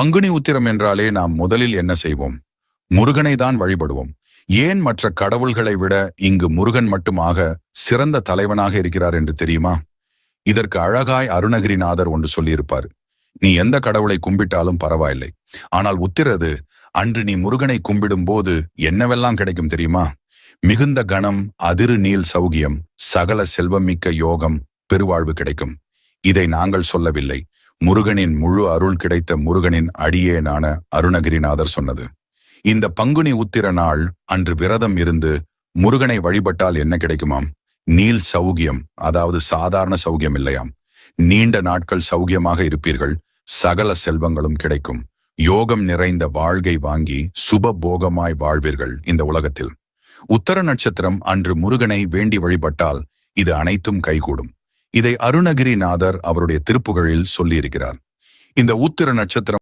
பங்குனி உத்திரம் என்றாலே நாம் முதலில் என்ன செய்வோம்? முருகனை தான் வழிபடுவோம். ஏன் மற்ற கடவுள்களை விட இங்கு முருகன் மட்டுமாக சிறந்த தலைவனாக இருக்கிறார் என்று தெரியுமா? இதற்கு அழகாய் அருணகிரிநாதர் ஒன்று சொல்லியிருப்பார். நீ எந்த கடவுளை கும்பிட்டாலும் பரவாயில்லை, ஆனால் உத்திரது அன்று நீ முருகனை கும்பிடும் போது என்னவெல்லாம் கிடைக்கும் தெரியுமா? மிகுந்த கணம், அதிரு நீல் சௌகியம், சகல செல்வமிக்க யோகம், பெருவாழ்வு கிடைக்கும். இதை நாங்கள் சொல்லவில்லை, முருகனின் முழு அருள் கிடைத்த முருகனின் அடியேனான அருணகிரிநாதர் சொன்னது. இந்த பங்குனி உத்திர நாள் அன்று விரதம் இருந்து முருகனை வழிபட்டால் என்ன கிடைக்குமாம்? நீல் சௌகியம், அதாவது சாதாரண சௌகியம் இல்லையாம். நீண்ட நாட்கள் சௌகியமாக இருப்பீர்கள், சகல செல்வங்களும் கிடைக்கும், யோகம் நிறைந்த வாழ்க்கை வாங்கி சுப போகமாய் வாழ்வீர்கள் இந்த உலகத்தில். உத்தர நட்சத்திரம் அன்று முருகனை வேண்டி வழிபட்டால் இது அனைத்தும் கைகூடும். இதை அருணகிரிநாதர் அவருடைய திருப்புகழில் சொல்லியிருக்கிறார். இந்த உத்திர நட்சத்திரம்